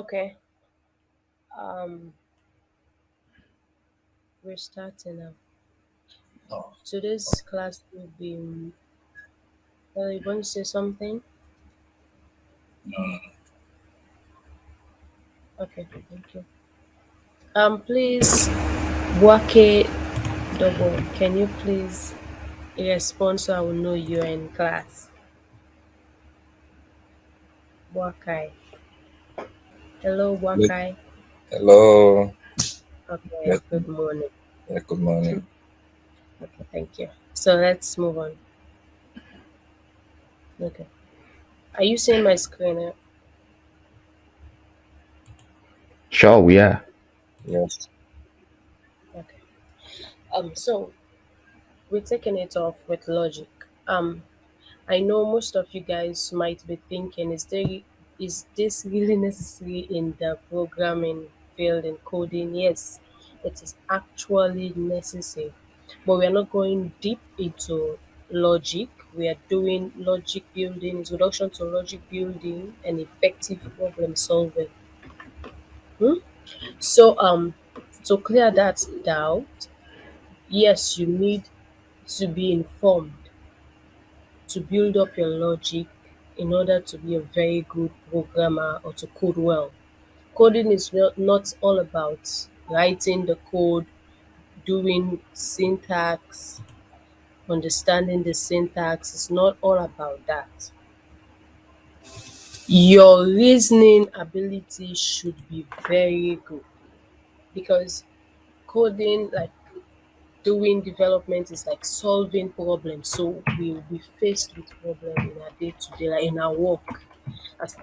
Okay. Um, we're starting now. Oh, Today's class will be. You want to say something? no, no, no. Okay. Thank you. Please, Wake Double. Can you please respond so I will know you're in class? Wakai. Hello, Hello. Wakai. Hello. Okay. Yes, Good morning. yeah, good morning. Okay. Thank you. So let's move on. Okay. Are you seeing my screen? Sure, we are. Yes. Okay. So we're taking it off with logic. I know most of you guys might be thinking, is this really necessary in the programming field and coding? Yes, it is actually necessary. But we are not going deep into logic. We are doing logic building, introduction to logic building and effective problem solving. Hmm? So to clear that doubt, yes, you need to be informed to build up your logic in order to be a very good programmer or to code well. Coding is not all about writing the code, doing syntax, understanding the syntax. It's not all about that. Your reasoning ability should be very good because coding, like doing development, is like solving problems. So we will be faced with problems in our day to day, like in our work. As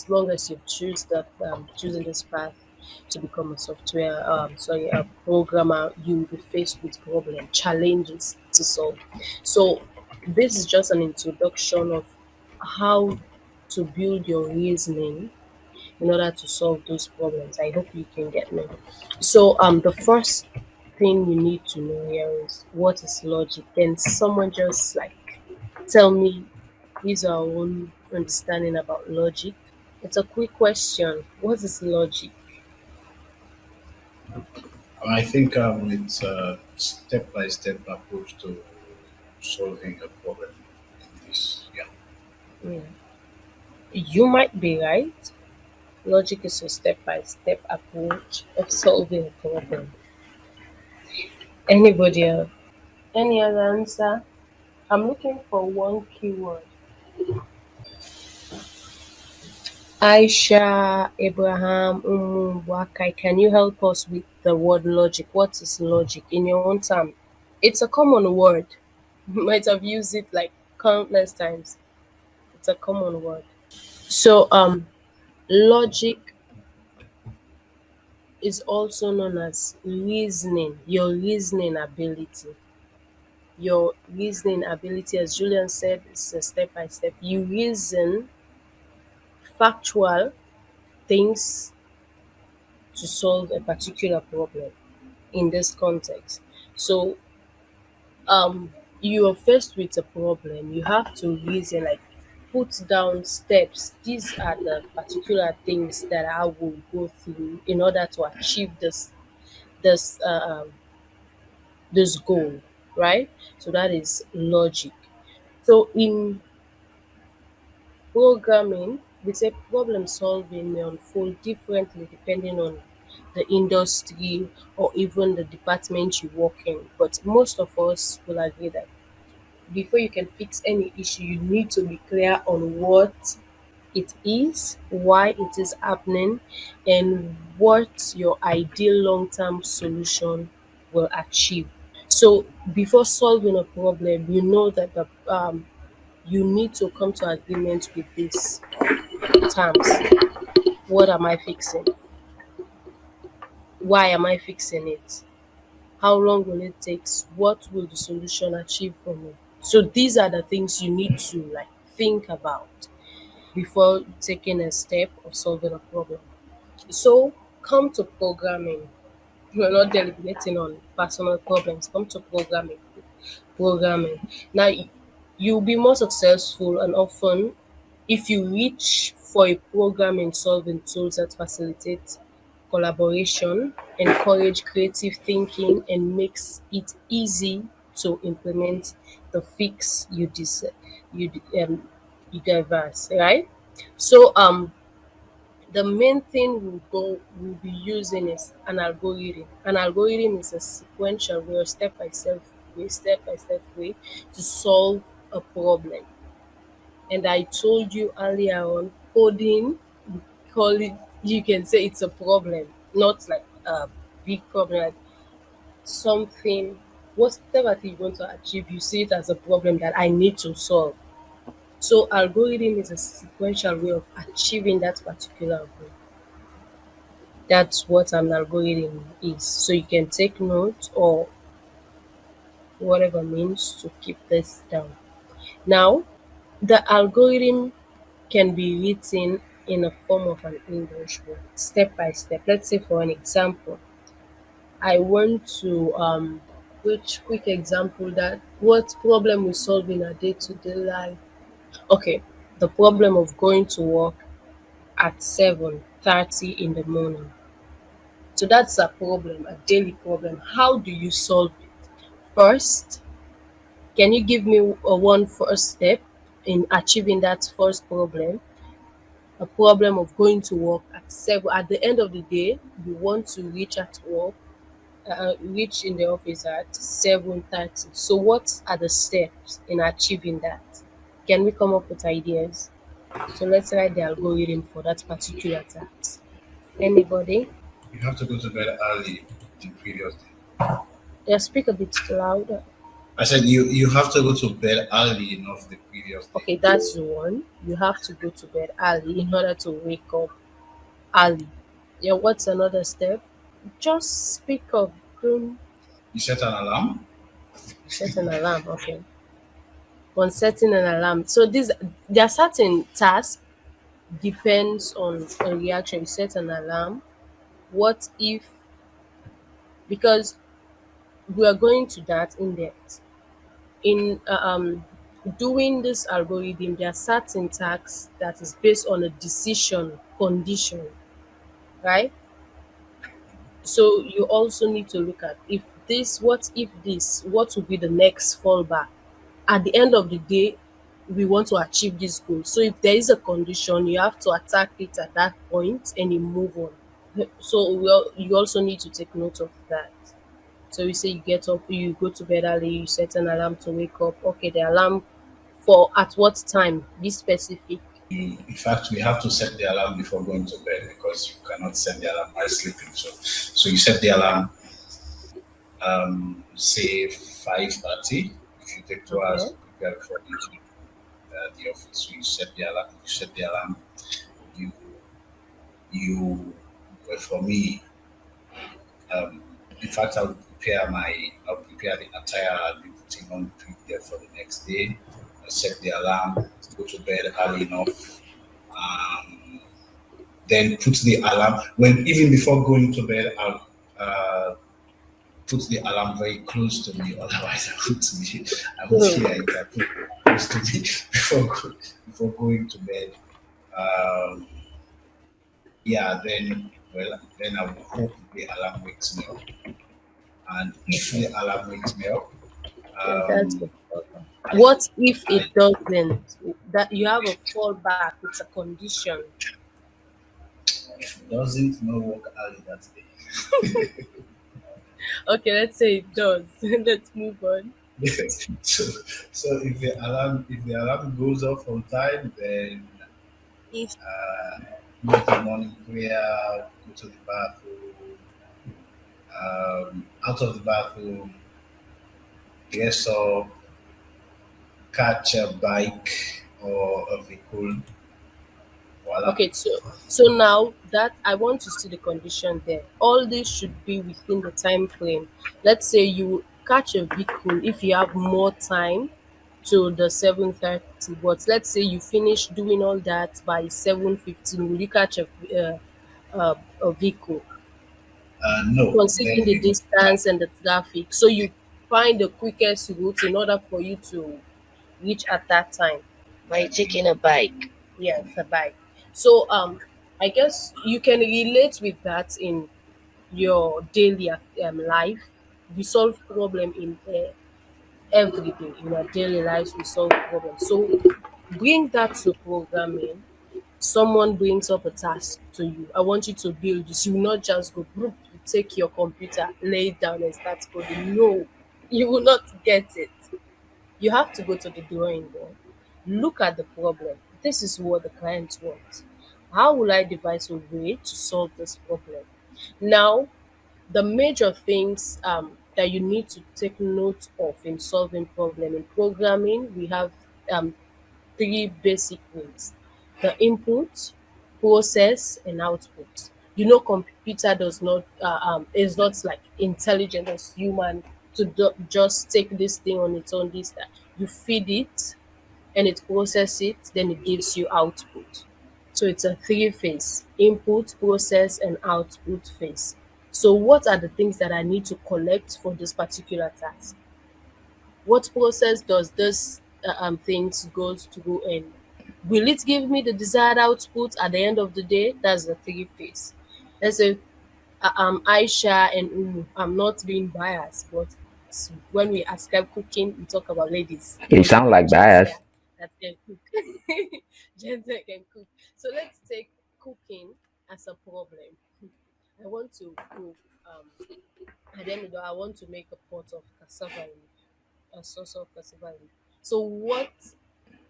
long as you choose that choosing this path to become a a programmer, you will be faced with problem challenges to solve. So this is just an introduction of how to build your reasoning in order to solve those problems. I hope you can get me. So the first thing you need to know here is what is logic. Then someone just like tell me his or her own understanding about logic. It's a quick question. What is logic? I think it's a step-by-step approach to solving a problem in this. Yeah. Yeah. You might be right. Logic is a step by step approach of solving a problem. Anybody else? Any other answer? I'm looking for one keyword. Aisha Abraham Wakai, can you help us with the word logic? What is logic in your own term? It's a common word. You might have used it like countless times. It's a common word. So logic is also known as reasoning, your reasoning ability. Your reasoning ability, as Julian said, is a step by step. You reason factual things to solve a particular problem in this context. So you are faced with a problem, you have to reason, like put down steps. These are the particular things that I will go through in order to achieve this this goal, right? So that is logic. So in programming, we say problem solving may unfold differently depending on the industry or even the department you work in. But most of us will agree that before you can fix any issue, you need to be clear on what it is, why it is happening, and what your ideal long term solution will achieve. So, before solving a problem, you know that you need to come to agreement with these terms. What am I fixing? Why am I fixing it? How long will it take? What will the solution achieve for me? So these are the things you need to like think about before taking a step of solving a problem. So come to programming. We're not deliberating on personal problems. Come to programming. Now you'll be more successful and often If you reach for a programming solving tools that facilitate collaboration, encourage creative thinking, and makes it easy to implement the fix you d- um you diverse, right? So the main thing we'll be using is an algorithm. An algorithm is a sequential way or step by step way to solve a problem. And I told you earlier on, coding, call it, you can say it's a problem, not like a big problem, like something, whatever thing you want to achieve, you see it as a problem that I need to solve. So algorithm is a sequential way of achieving that particular goal. That's what an algorithm is. So you can take note or whatever means to keep this down. Now, the algorithm can be written in a form of an English word, step by step. Let's say, for an example, I want to which quick example that what problem we solve in a day-to-day life. Okay, the problem of going to work at 7:30 in the morning. So that's a problem, a daily problem. How do you solve it? First, can you give me a one first step in achieving that first problem? A problem of going to work at 7. At the end of the day, you want to reach at work, reach in the office at 7:30. So what are the steps in achieving that? Can we come up with ideas? So let's write the algorithm for that particular task. Anybody? You have to go to bed early the previous day. Yeah, speak a bit louder. I said you have to go to bed early enough the previous day. Okay, that's the one. You have to go to bed early in order to wake up early. Yeah, what's another step? Just speak up. Don't You set an alarm. set an alarm. Okay. On setting an alarm. So these there are certain tasks depends on a reaction. You set an alarm. What if, because we are going to that in depth. In doing this algorithm, there are certain tasks that is based on a decision condition, right? So you also need to look at if this, what if this, what will be the next fallback? At the end of the day, we want to achieve this goal. So if there is a condition, you have to attack it at that point and you move on. So you also need to take note of that. So you say you get up, you go to bed early, you set an alarm to wake up. Okay, the alarm for at what time? Be specific. In fact, we have to set the alarm before going to bed because you cannot set the alarm while sleeping. So you set the alarm, say 5:30. If you take 2 hours Okay. to prepare for the office, so you set the alarm. You set the alarm. You you. Well, for me, um, in fact, I'll prepare the attire I'll be putting on there for the next day. I set the alarm, go to bed early enough. Um, then put the alarm when even before going to bed. I'll put the alarm very close to me. Otherwise, I won't Hmm. hear it. I put it close to me before going to bed. Um, yeah, then I will hope the alarm wakes me up. And if the alarm wakes me up, Yeah, that's good. I What if I it doesn't? That you have a fallback, it's a condition. if it doesn't no work early that Okay, let's say it does. Let's move on. day. so so if the alarm goes off on time, then If make the morning prayer, go to the bathroom, out of the bathroom, dress up, catch a bike or a vehicle, voila. okay, so now that I want to see the condition there, all this should be within the time frame. Let's say you catch a vehicle if you have more time to the 7:30, but let's say you finish doing all that by 7:15. Will you catch a vehicle No, considering then the you go to the distance bathroom. and the traffic? So you find the quickest route in order for you to reach at that time by taking a bike. Yeah, the bike. So I guess you can relate with that in your daily life. We solve problem in every day in our daily lives. We solve problems. So bring that to programming. Someone brings up a task to you. I want you to build this. You will not just go "Broom," you take your computer, lay it down, and start coding. No, you will not get it. You have to go to the drawing board, look at the problem. This is what the client wants. How will I devise a way to solve this problem? Now, the major things that you need to take note of in solving problem in programming, we have um, three basic ways: the input, process, and output. You know, computer does not is not like intelligent as human to just take this thing on its own. This that you feed it and it process it, then it gives you output. So it's a three phase: input, process, and output phase. So what are the things that I need to collect for this particular task? What process does this things goes through, and will it give me the desired output at the end of the day? That's the three phase. Let's say Aisha and Umu. I'm not being biased, but when we ascribe cooking, we talk about ladies You because sound we are like gents bias. here that can cook. Gents that can cook. So let's take cooking as a problem. I want to cook. At the end of the day, I want to make a pot of cassava leaf, a sauce of cassava leaf. So what?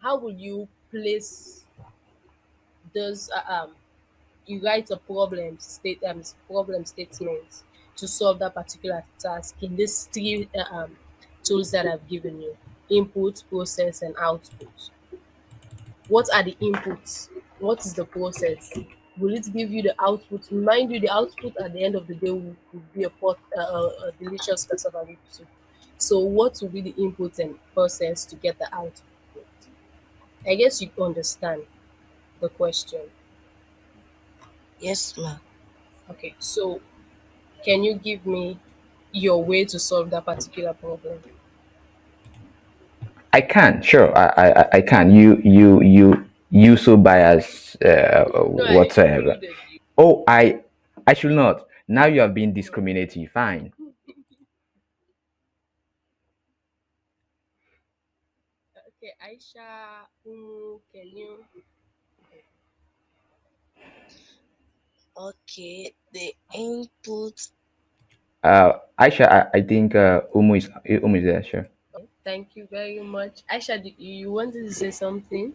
How will you place those? You write a problem statement to solve that particular task in these three tools that I've given you: input, process, and output. What are the inputs? What is the process? Will it give you the output? Mind you, the output at the end of the day will be a delicious cassava leaf soup. So what will be the input and process to get the output? I guess you understand the question. Yes, ma. Okay, so can you give me your way to solve that particular problem? I can, sure, I can. You so bias No, I whatsoever. included you. Oh, I should not. Now you have been discriminating. Fine. Okay, Aisha, can you? Okay, the input. Aisha, I think Umu is there. Sure. Thank you very much. Aisha, you wanted to say something?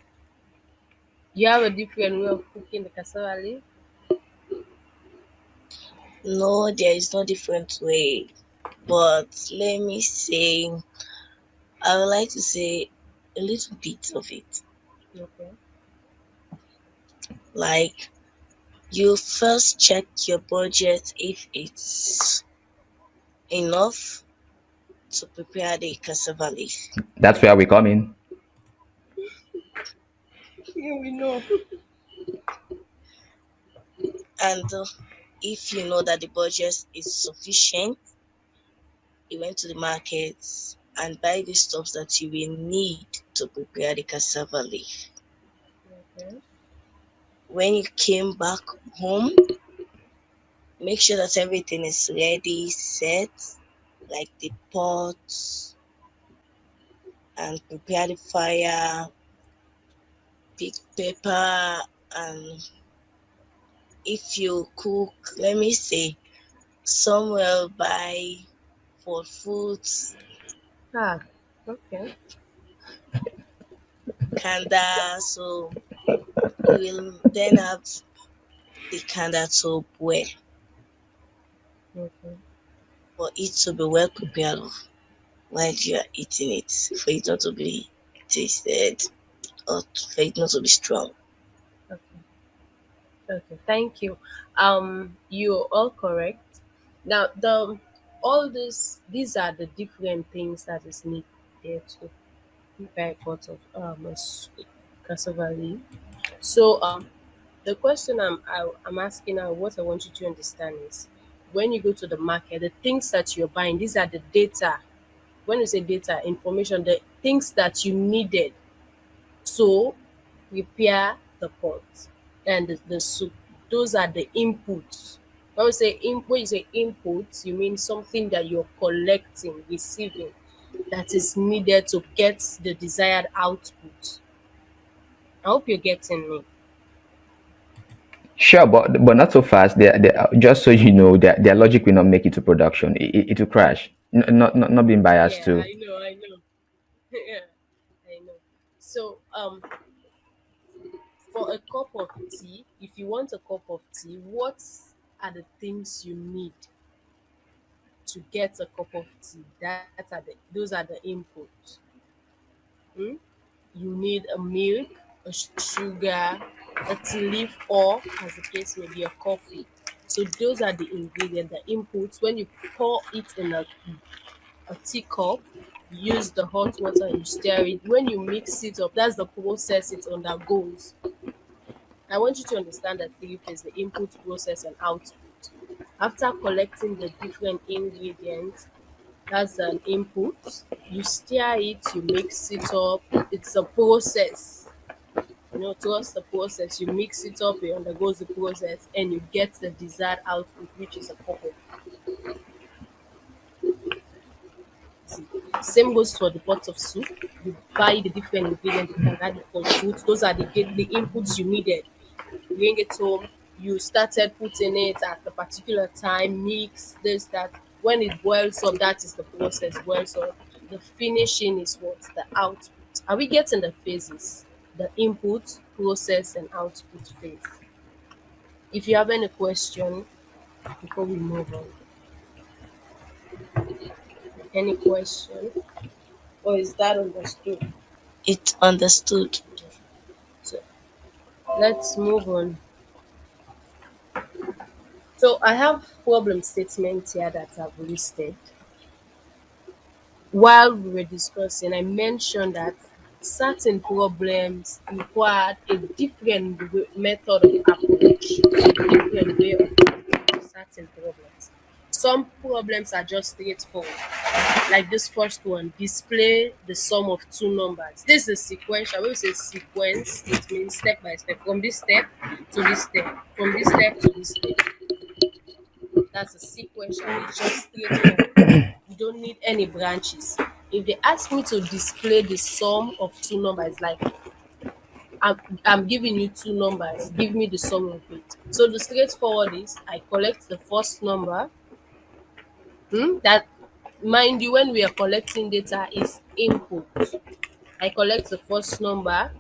You have a different way of cooking the cassava leaf? No, there is no different way. But let me say, I would like to say a little bit of it. Okay. Like, you first check your budget if it's enough to prepare the cassava leaf. That's where we come in. Yeah, we know. And if you know that the budget is sufficient, you went to the market and buy the stuff that you will need to prepare the cassava leaf. Okay. When you came back home, make sure that everything is ready, set, like the pot, and prepare the fire, pick pepper, and if you cook, let me say, some will buy for foods, Ah, okay. kanda, so you will then have the kanda to boil Okay. for it to be well prepared while you are eating it, for it not to be tasted or for it not to be strong. Okay. Okay. Thank you. You're all correct. Now, all these are the different things that is needed to prepare a pot of cassava leaf. So, the question I'm asking now, what I want you to understand is, when you go to the market, the things that you're buying, these are the data. When you say data, information, the things that you needed to prepare the pot and the soup. Those are the inputs. When you say inputs, you mean something that you're collecting, receiving, that is needed to get the desired output. I hope you're getting me. Sure, but not so fast. Just so you know, their logic will not make it to production. It will crash. Not being biased Yeah, too. I know. Yeah, I know. So, for a cup of tea, if you want a cup of tea, what are the things you need to get a cup of tea? Those are the inputs. Hmm? You need a milk, a sugar, a tea leaf, or as the case may be, a coffee. So those are the ingredients, the inputs. When you pour it in a teacup, you use the hot water and you stir it. When you mix it up, that's the process it undergoes. I want you to understand that three phase: the input, process, and output. After collecting the different ingredients, that's an input. You stir it, you mix it up. It's a process. Towards the process, you mix it up, it undergoes the process, and you get the desired output, which is a cup of tea. Same goes for the pot of soup. You buy the different ingredients, you can add it for food. Those are the inputs you needed. You bring it home, you started putting it at a particular time, mix this, that. When it boils up, that is the process, boils up. The finishing is what? The output. Are we getting the phases? The input, process, and output phase. If you have any question before we move on, any question, or is that understood? It's understood. So let's move on. So I have problem statements here that I've listed. While we were discussing, I mentioned that certain problems required a different method of approach, a different way of approaching certain problems. Some problems are just straightforward, like this first one: display the sum of two numbers. This is sequential. When we say sequence, it means step by step, from this step to this step, from this step to this step. That's a sequential. It's just straightforward. You don't need any branches. If they ask me to display the sum of two numbers, like I'm giving you two numbers, give me the sum of it. So the straightforward is I collect the first number. That, mind you, when we are collecting data, is input. I collect the first number,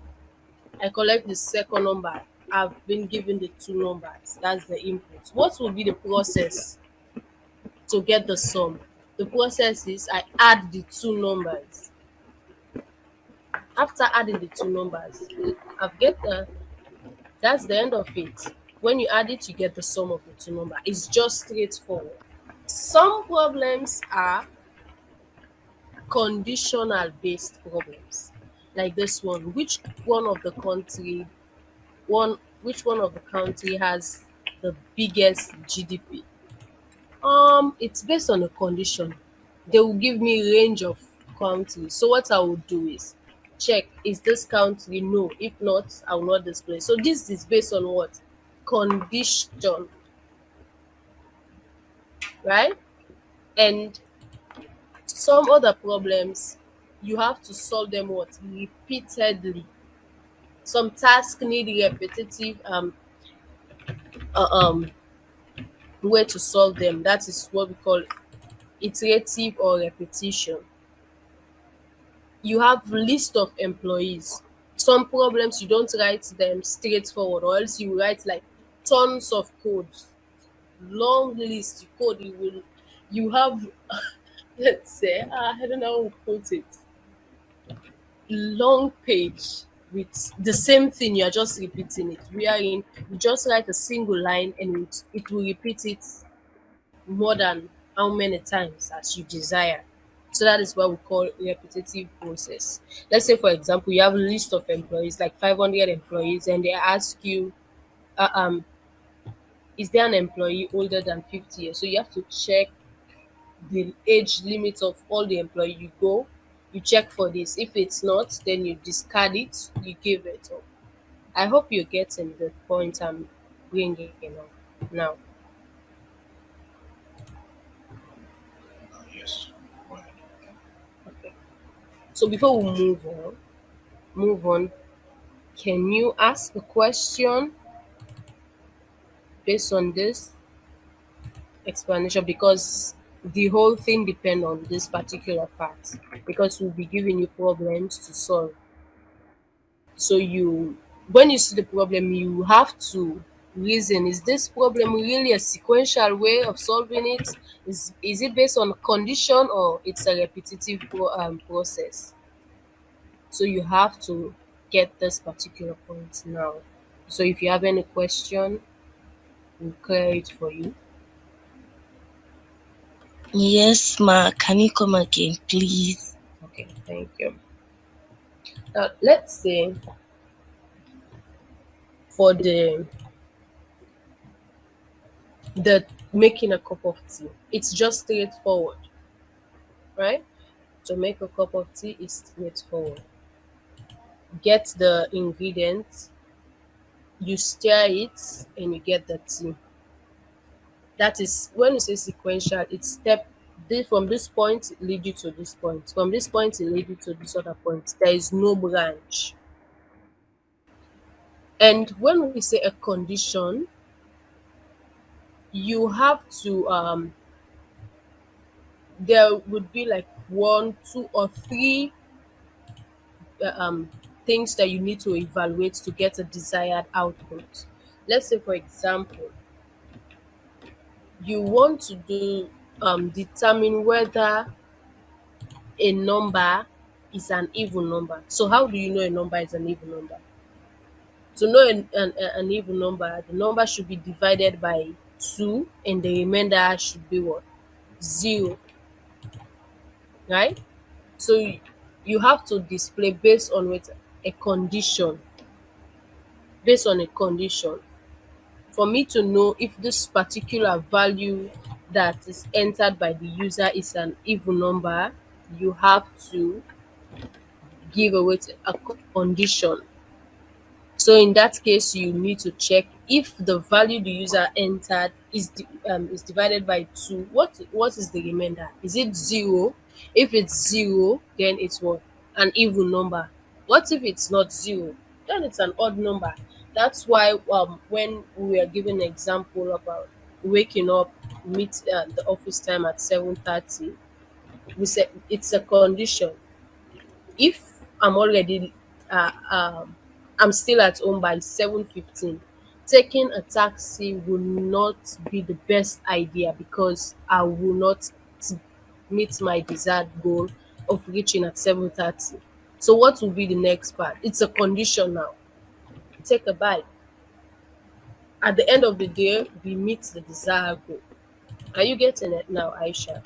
I collect the second number. I've been given the two numbers. That's the input. What will be the process to get the sum? The process is I add the two numbers. After adding the two numbers, I've get the that's the end of it. When you add it, you get the sum of the two numbers. It's just straightforward. Some problems are conditional based problems, like this one. Which one of the country has the biggest GDP? It's based on a condition. They will give me range of countries. So what I will do is check, is this country? No. If not, I will not display. So this is based on what? Condition, right? And some other problems, you have to solve them what? Repeatedly. Some tasks need repetitive uh, um way to solve them. That is what we call iterative or repetition. You have list of employees. Some problems you don't write them straightforward, or else you write like tons of codes, long list code. You have let's say, I don't know how to put it, long page with the same thing. You're just repeating it. Wherein you just write a single line and it will repeat it more than how many times as you desire. So that is what we call repetitive process. Let's say, for example, you have a list of employees, like 500 employees, and they ask you, uh, um, is there an employee older than 50 years? So you have to check the age limit of all the employee. You go, you check for this. If it's not, then you discard it, you give it up. I hope you're getting the point I'm bringing up now. Yes. Go ahead. Okay. So before we move on, can you ask a question based on this explanation? Because the whole thing depends on this particular part. Because we'll be giving you problems to solve. So when you see the problem, you have to reason: is this problem really a sequential way of solving it? Is it based on condition, or it's a repetitive process? So you have to get this particular point now. So if you have any question, we'll clear it for you. Yes, ma. Can you come again, please? Okay, thank you. Now let's say for the making a cup of tea, it's just straightforward, right? To make a cup of tea is straightforward. Get the ingredients, you stir it, and you get the tea. That is when you say sequential, it's from this point it lead you to this point. From this point it lead you to this other point. There is no branch. And when we say a condition, you have to there would be like one, two, or three things that you need to evaluate to get a desired output. Let's say, for example, you want to do determine whether a number is an even number. So how do you know a number is an even number? To know an even number, the number should be divided by 2 and the remainder should be what? 0, right? So you have to display based on what a condition, based on a condition. For me to know if this particular value that is entered by the user is an even number, you have to give away a condition. So in that case, you need to check if the value the user entered is divided by 2. What is the remainder? Is it 0? If it's 0, then it's what? An even number. What if it's not 0? Then it's an odd number. That's why when we were given an example about waking up, meet the office time at 7:30, we said it's a condition. If I'm already uh, um, I'm still at home by 7:15, taking a taxi will not be the best idea because I will not t- meet my desired goal of reaching at 7:30. So what will be the next part? It's a condition now. Take a bite. At the end of the day, we meet the desired goal. Are you getting it now, Aisha?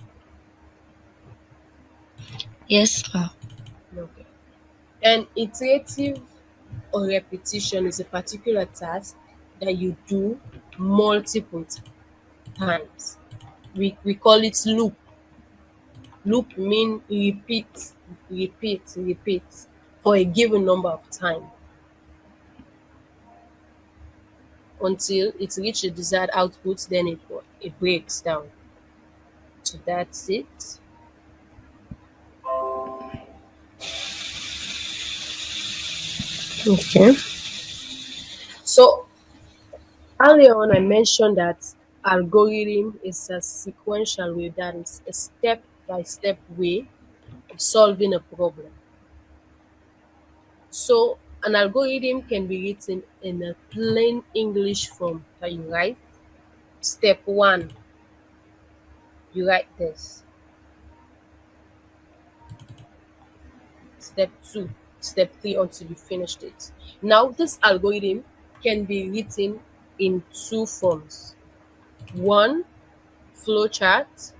Yes, ma. Okay. And iterative or repetition is a particular task that you do multiple times. We call it loop. Loop mean repeat, repeat for a given number of time until it reaches the desired output, then it breaks down. So that's it. Okay. So earlier on I mentioned that algorithm is a sequential way, that is a step by step way of solving a problem. So an algorithm can be written in a plain English form that you write. Step one, you write this. Step two, step three, until you finished it. Now this algorithm can be written in two forms. One, flowchart.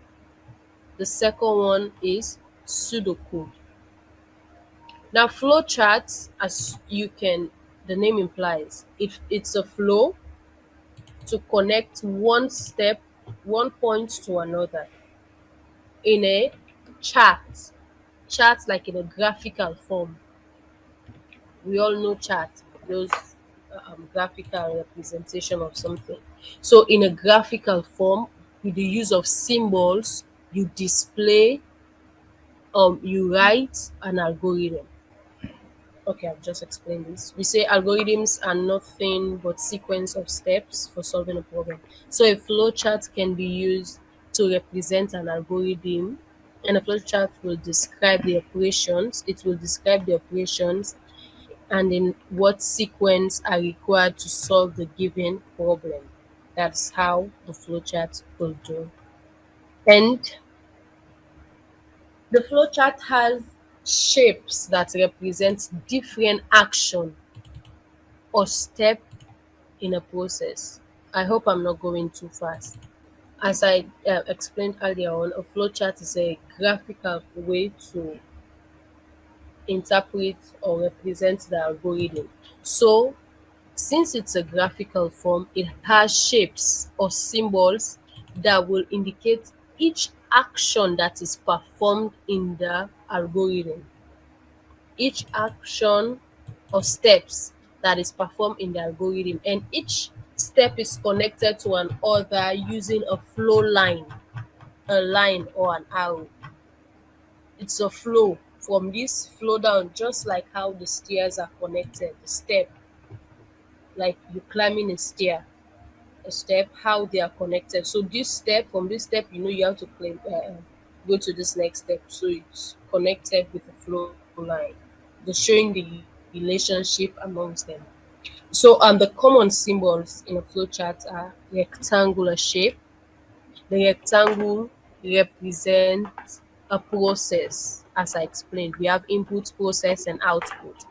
The second one is pseudocode. Now flowcharts, as you can, the name implies, it's a flow to connect one step, one point to another in a chart. Chart like in a graphical form. We all know chart. Those graphical representation of something. So in a graphical form, with the use of symbols, you display, you write an algorithm. Okay, I've just explained this. We say algorithms are nothing but sequence of steps for solving a problem. So a flowchart can be used to represent an algorithm, and a flowchart will describe the operations. It will describe the operations and in what sequence are required to solve the given problem. That's how the flowchart will do. And the flowchart has shapes that represent different action or step in a process. I hope I'm not going too fast. As I explained earlier on, a flowchart is a graphical way to interpret or represent the algorithm. So, since it's a graphical form, it has shapes or symbols that will indicate each action that is performed in the algorithm. Each action or steps that is performed in the algorithm, and each step is connected to an other using a flow line, a line or an arrow. It's a flow. From this flow down, just like how the stairs are connected, the step, like you climbing a step, how they are connected. So this step, from this step, you have to go to this next step. So it's connected with a flow line. They're showing the relationship amongst them. So the common symbols in a flowchart are rectangular shape. The rectangle represents a process. As I explained, we have input, process, and output.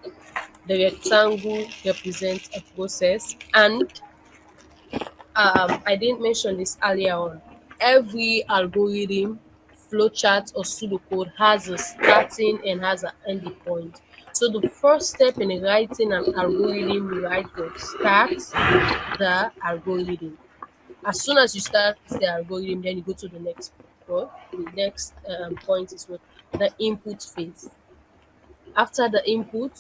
The rectangle represents a process, and I didn't mention this earlier on. Every algorithm, flowchart, or pseudocode has a starting and has an ending point. So the first step in writing an algorithm, we write to start the algorithm. As soon as you start the algorithm, then you go to the next point. The next point is what the input phase. After the input,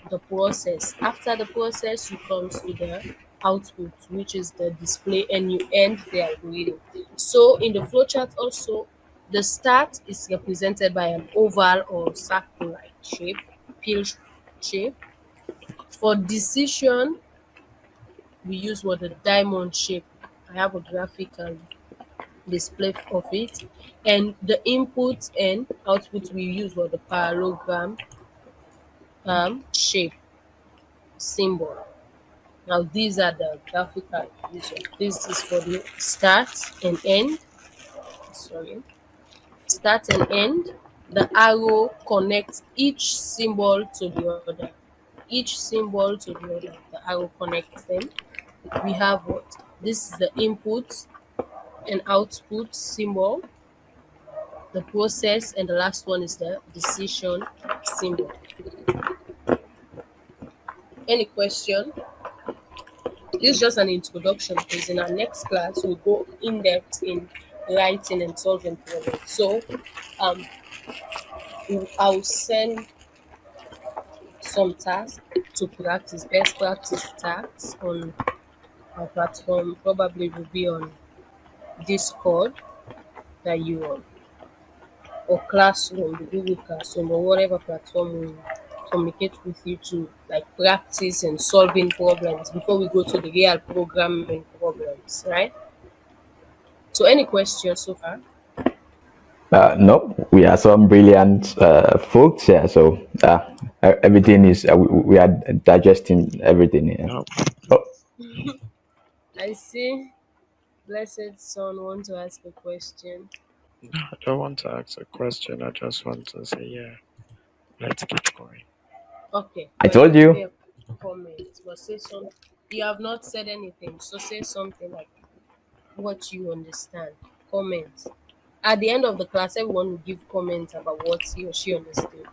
the process. After the process, you comes to the output, which is the display, and you end the algorithm. So in the flowchart also, the start is represented by an oval or circle-like shape, pill shape. For decision, we use what the diamond shape. I have a graphical display of it. And the input and output we use what the parallelogram shape symbol. Now these are the graphical vision. This is for the start and end. Sorry. Start and end. The arrow connects each symbol to the other. Each symbol to the other. The arrow connects them. We have what? This is the input and output symbol, the process, and the last one is the decision symbol. Any question? This is just an introduction because in our next class we'll go in depth in writing and solving problems. So um I'll send some tasks to practice, best practice tasks on our platform. Probably will be on Discord that you on, or Classroom, the Google Classroom, or whatever platform will communicate with you to like practice and solving problems before we go to the real programming problems, right? So any questions so far? No, we are some brilliant folks here, so everything is we are digesting everything here. No, Oh, I see Blessed Son want to ask a question. I don't want to ask a question. I just want to say, yeah, let's keep going. Okay, I well, told give me you. a comment, but say something. You have not said anything, so say something like what you understand. Comment. At the end of the class, everyone will give comments about what he or she understood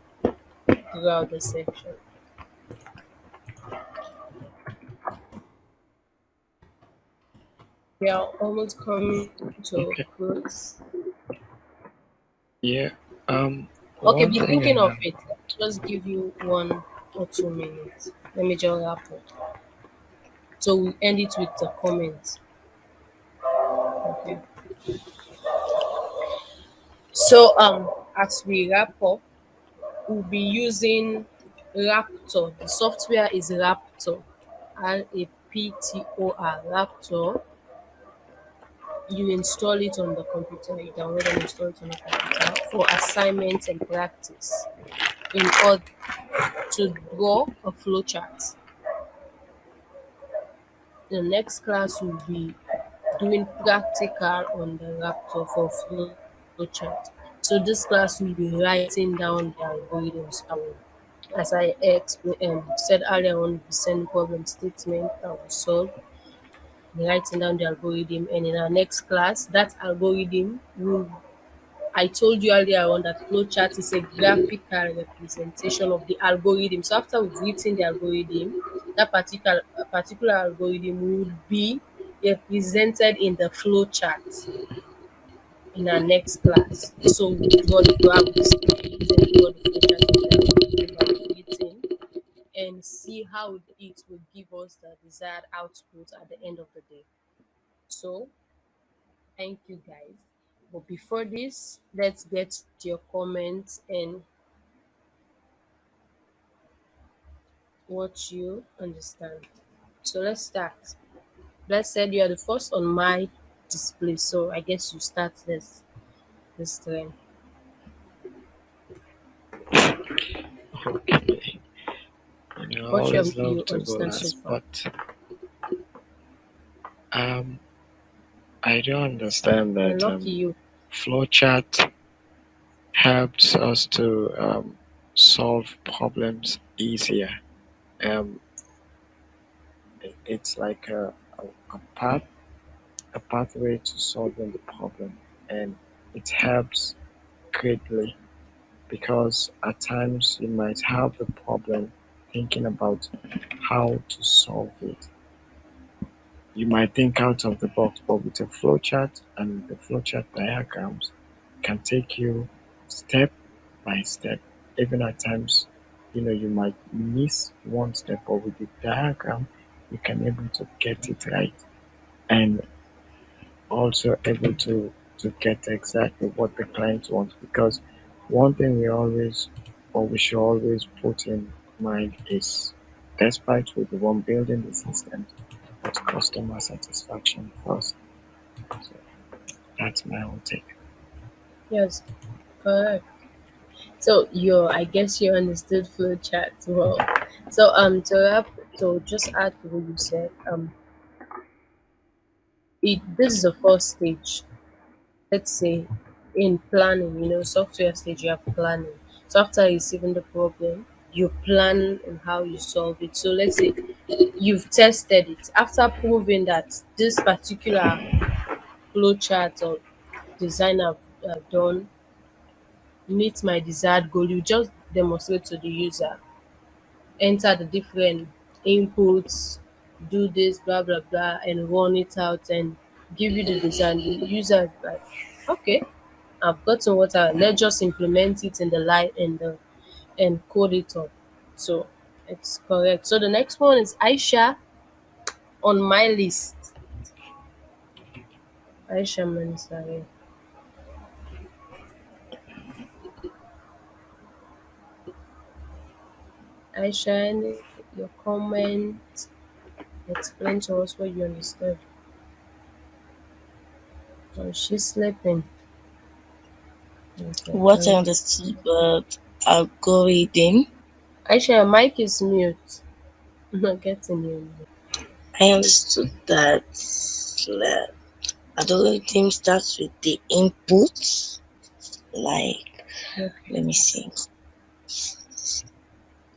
throughout the section. We are almost coming to a Okay. close. Yeah. Okay, One be thing thinking I of have. it. Just give you 1 or 2 minutes. Let me just wrap up. So we end it with the comments. Okay. So as we wrap up, we'll be using Raptor. The software is Raptor. Raptor. Raptor. You install it on the computer. You download and install it on the computer for assignments and practice in order to draw a flowchart. The next class will be doing practical on the Raptor for flowchart. So this class will be writing down the algorithms. As I said earlier on, we send problem statement that we solve, writing down the algorithm, and in our next class, that algorithm will. I told you earlier on that flowchart is a graphical representation of the algorithm. So after we've written the algorithm, that particular algorithm will be represented in the flowchart in our next class. So we draw the graph, we draw the flowchart of the algorithm that we've written and see how it will give us the desired output at the end of the day. So thank you guys. But before this, let's get your comments and what you understand. So let's start. Let's say you are the first on my display, so I guess you start this time. Okay. I What always you love to go understand so last, far? but um, I don't understand You're that lucky you. flowchart helps us to solve problems easier. Um, it's like a path, a pathway to solving the problem, and it helps greatly because at times you might have the problem thinking about how to solve it. You might think out of the box, but with a flowchart and the flowchart diagrams can take you step by step. Even at times, you might miss one step, but with the diagram, you can able to get it right and also able to get exactly what the client wants. Because one thing we always or we should always put in mind is despite we the one building the systems, but customer satisfaction first. So that's my own take. Yes, correct. So I guess you understood flowchart well. So to wrap, so just add to what you said. This is the first stage. Let's say in planning, software stage you have planning. So after receiving the problem, you plan on how you solve it. So let's say you've tested it. After proving that this particular flowchart or design I've done meets my desired goal, you just demonstrate to the user, enter the different inputs, do this, blah blah blah, and run it out and give you the design. The user is like, okay, I've gotten what I let's just implement it in the light and code it up. So it's correct. So the next one is Aisha on my list. Aisha Mansari. Aisha, your comment, explain to us what you understood. Oh, she's sleeping. Okay, What I thank you. understood about algorithm, Aisha, your mic is mute. I'm not getting you. I understood that algorithm starts with the inputs, like, Okay. let me see,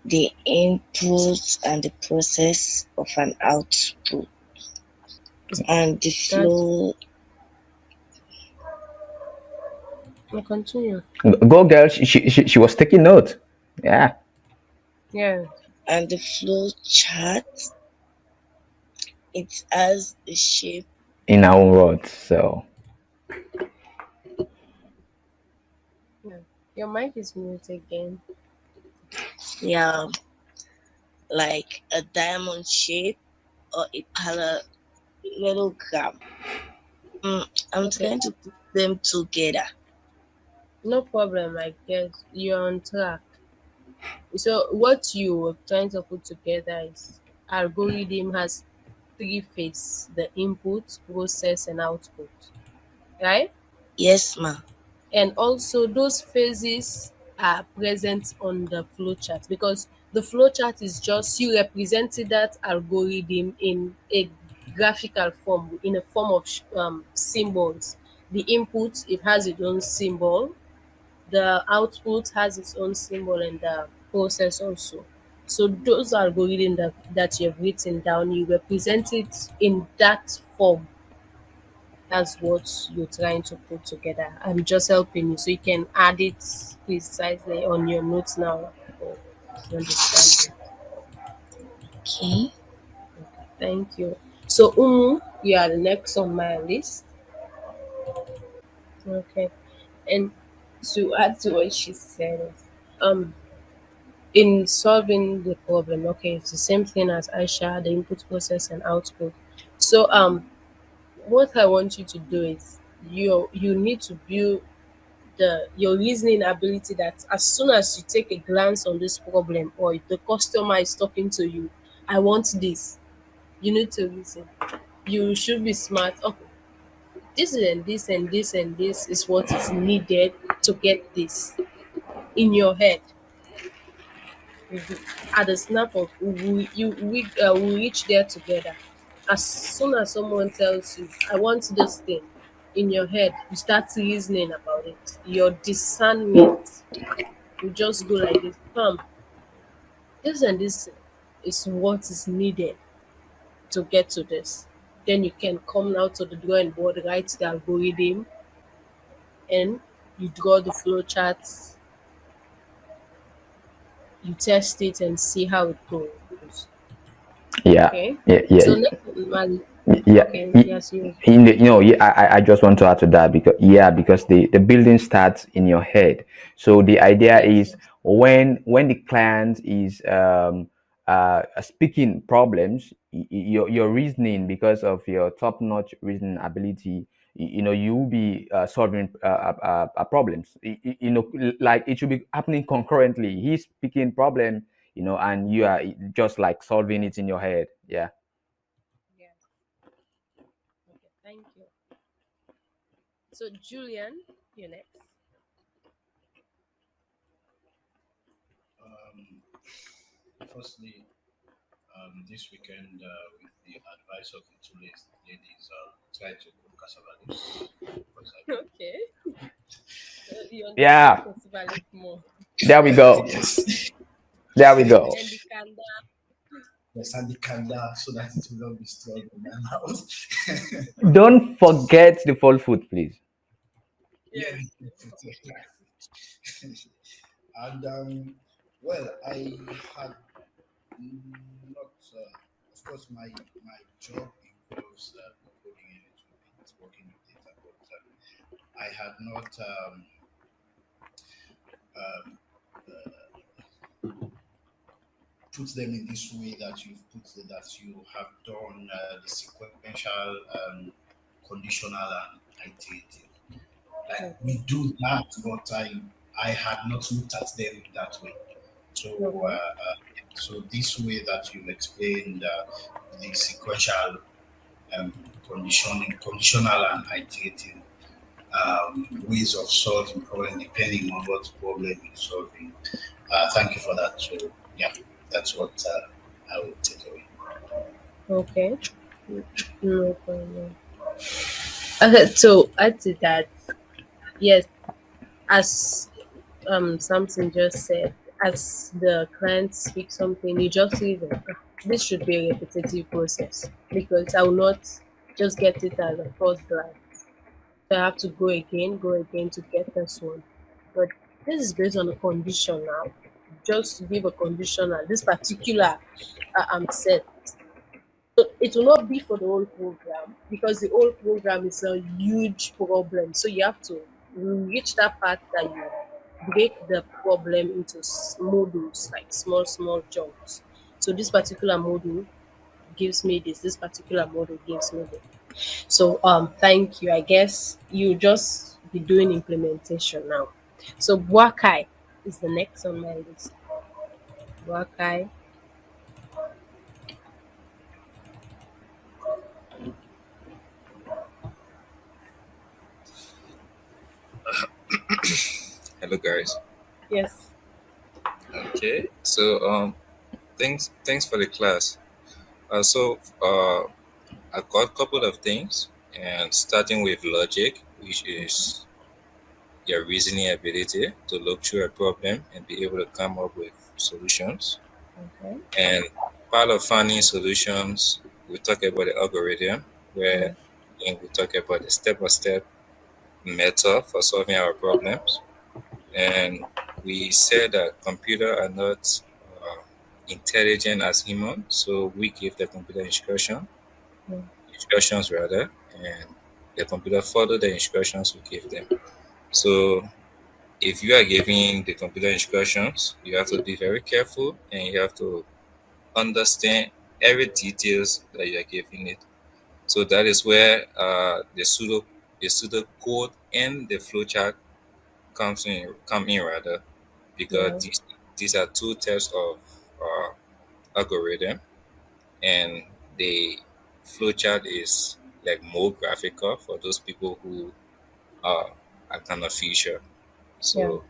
the input and the process of an output and the That's flow we continue. Go, girl. She was taking note. Yeah. Yeah. and the flow chart. It has the shape, In our own words. So Yeah. Your mic is mute again. yeah, like a diamond shape or a parallelogram. I'm Okay. trying to put them together. No problem. I guess you're on track. So what you were trying to put together is algorithm has three phases: the input, process, and output. Right? Yes, ma. And also those phases are present on the flowchart, because the flowchart is just you representing that algorithm in a graphical form, in a form of symbols. The input, it has its own symbol, the output has its own symbol, and the process also. So those algorithms that you've written down, you represent it in that form. That's what you're trying to put together. I'm just helping you so you can add it precisely on your notes now for you understand it. Okay. Thank you. So Umu, you are the next on my list. Okay. And to add to what she said, um in solving the problem, okay, it's the same thing as Aisha, the input, process, and output. So what I want you to do is you need to build the your reasoning ability, that as soon as you take a glance on this problem or the customer is talking to you, I want this. You need to reason. You should be smart. Okay, this and this and this and this is what is needed to get this in your head. At the snap of we reach there together. As soon as someone tells you, I want this thing, in your head, you start reasoning about it. Your discernment will just go like this. This and this is what is needed to get to this. Then you can come out to the drawing board, write the algorithm, and you draw the flow charts, you test it and see how it goes. Yeah, Okay. yeah, So yeah, next on my yeah. okay, y- yes, you. yeah, I just want to add to that, because yeah, because the building starts in your head. So the idea Yes. is, when the client is speaking problems, your reasoning, because of your top notch reasoning ability, you will be solving problems. Like it should be happening concurrently. He's speaking problem, and you are just like solving it in your head. Yeah. Yes. Okay, thank you. So Julian, you next. Um, Firstly, this weekend, with the advice of the two ladies, try to cook cassava leaves because I don't. Okay. You understand Yeah. Kosiva more. There we go. Yes, There we go. And the Kanda. yes, and the kanda so that it will not be strong in my mouth. Don't forget the full food, please. Yeah, Yes. and well, I had not, of course, my job involves coding a little bit, working with data, but I had not um, put them in this way that that you have done the sequential, conditional, and iterative. Like we do that, but I had not looked at them that way. So Okay. so this way that you've explained, the sequential, um, conditional and iterative, ways of solving problem depending on what problem you're solving. Thank you for that. So yeah, that's what I would take away. Okay. No problem. Okay, so add to that, yes, as something just said, as the client speaks something, you just see that this should be a repetitive process, because I will not just get it at the first glance. So I have to go again to get this one. But this is based on a condition now. Just to give a conditional, this particular set. So it will not be for the whole program, because the whole program is a huge problem. So you have to reach that part that you break the problem into modules, like small, small chunks. So this particular module, gives me this. This particular model gives me this. So thank you. I guess you just be doing implementation now. So Buakai is the next on my list. Buakai. Hello, guys. Yes. Okay, so thanks for the class. So I got a couple of things, and starting with logic, which is your reasoning ability to look through a problem and be able to come up with solutions. Okay. And part of finding solutions, we talk about the algorithm, Yeah. where again, we talk about the step-by-step method for solving our problems. And we said that computers are not uh, intelligent as humans, so we give the computer Mm. instructions rather, and the computer follow the instructions we give them. So if you are giving the computer instructions, you have to be very careful and you have to understand every details that you are giving it. So that is where the pseudo code and the flowchart come in rather, because Yeah. these are two types of algorithm, and the flowchart is like more graphical for those people who are kind of future. Yeah. So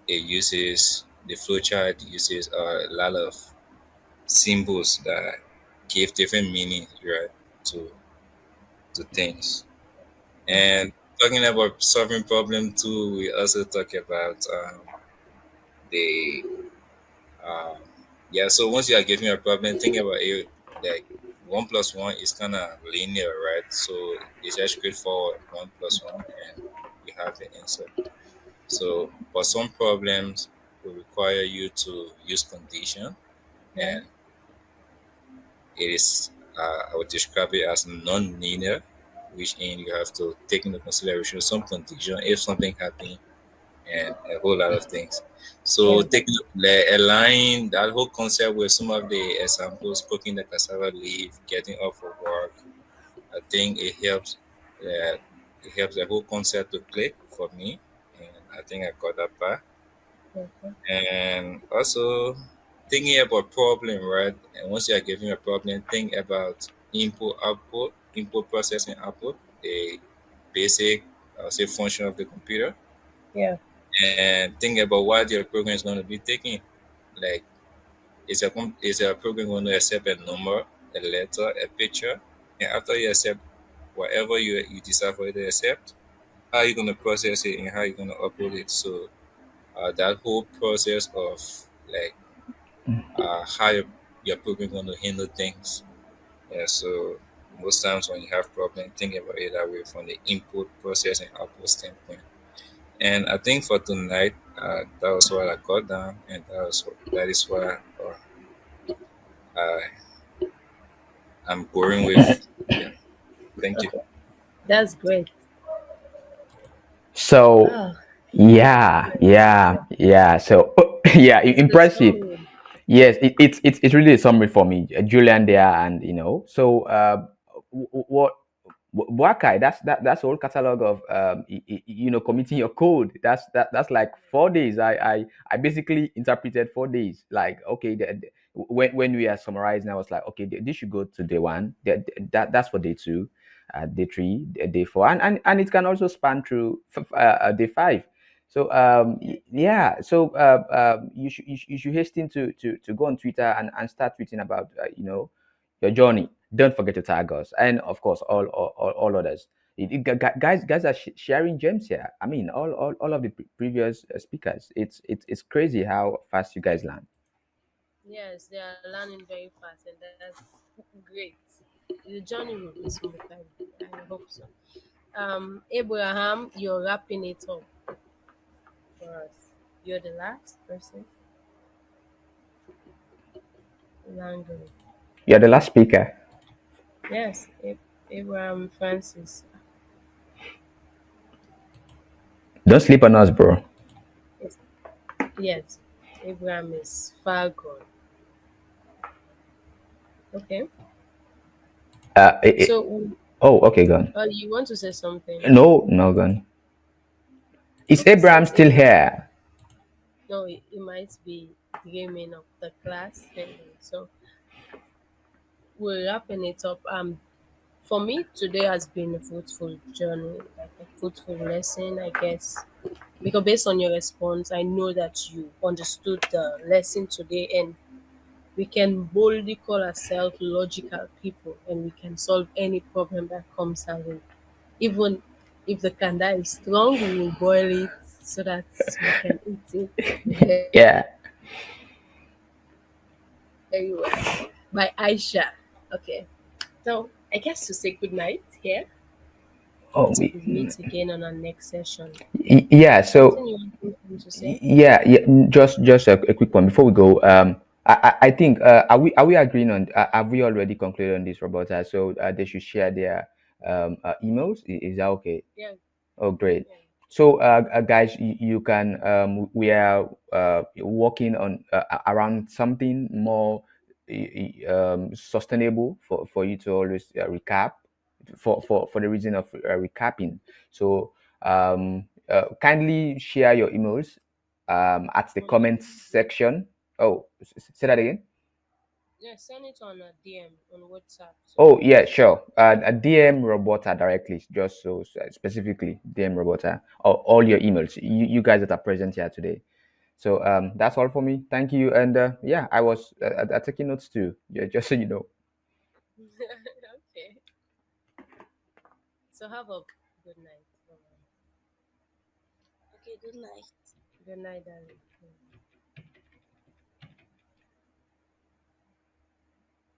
the flowchart uses a lot of symbols that give different meanings, right, to things. And talking about solving problem too, we also talk about the um, yeah. So once you are giving a problem, think about it like 1 plus 1 is kind of linear, right? So it's just straightforward, 1 plus 1, and you have the answer. So, but some problems will require you to use condition, Yeah. and it is I would describe it as non-linear, which in you have to take into consideration some condition if something happens and a whole lot of things. So Yeah. taking align that whole concept with some of the examples, cooking the cassava leaf, getting up for work, I think it helps the whole concept to click for me, and I think I got that part. Okay. And also thinking about problem, right? And once you are giving a problem, think about input processing output, the basic say function of the computer, Yeah. and think about what your program is going to be taking. Like, is a program going to accept a number, a letter, a picture? And after you accept whatever you decide for it to accept, how are you going to process it and how are you going to upload it? So that whole process of like how your program going to handle things. Yeah, so most times when you have problem, think about it that way from the input process and output standpoint. And I think for tonight, that was what I got down, and that is what I, I'm going with. Yeah, thank you. Okay. That's great. So Oh, yeah, yes. yeah, yeah. So yeah, It's the impressive. summary. Yes, it's really a summary for me, Julian there, and So what Wakai? That's a whole catalog of committing your code. That's like 4 days. I basically interpreted 4 days. Like okay, when we are summarizing, I was like, okay, this should go to day one. That's for day two, day three, day four, and it can also span through day five. So yeah, so you should hasten to go on Twitter and start tweeting about your journey. Don't forget to tag us, and of course all others. Guys are sharing gems here. I mean, all of the previous speakers. It's crazy how fast you guys learn. Yes, they are learning very fast, and that's great. The journey will be smooth. I hope so. Abraham, you're wrapping it up for us. You're the last person. Language. You're the last speaker. Yes, Abraham Francis. Don't sleep on us, bro. Yes, yes. Abraham is far gone. Okay. Uh, it, it- So, oh, okay, gone. you want to say something? No, no, gone. Is Okay, Abraham since still Abraham, here? no, it might be dreaming of the class. Anyway, so we're wrapping it up. For me, today has been a fruitful journey, like a fruitful lesson, I guess. Because based on your response, I know that you understood the lesson today, and we can boldly call ourselves logical people, and we can solve any problem that comes our way. Even if the kanda is strong, we will boil it so that we can eat it Yeah. very well. By Aisha. Okay. So I guess to say good night here. Oh, Till we meet again on our next session. yeah. So Anything you want to say? yeah, yeah. Just a quick one before we go. I think are we agreeing on? Have we already concluded on this, Roberta? So they should share their emails. Is that okay? Yeah, Oh, great. yeah. So, guys, you can we are working on around something more sustainable for you to always recap for the reason of recapping. So, kindly share your emails at the On comments section. Oh, say that again. yeah, send it on a DM on WhatsApp so Oh, that yeah, sure. A DM Robota directly, just so specifically DM Robota, or all your emails. You guys that are present here today. So that's all for me. Thank you. And yeah, I was taking notes too. Yeah, just so you know. okay. So have a good night. Bye-bye. Okay, good night. Good night, darling.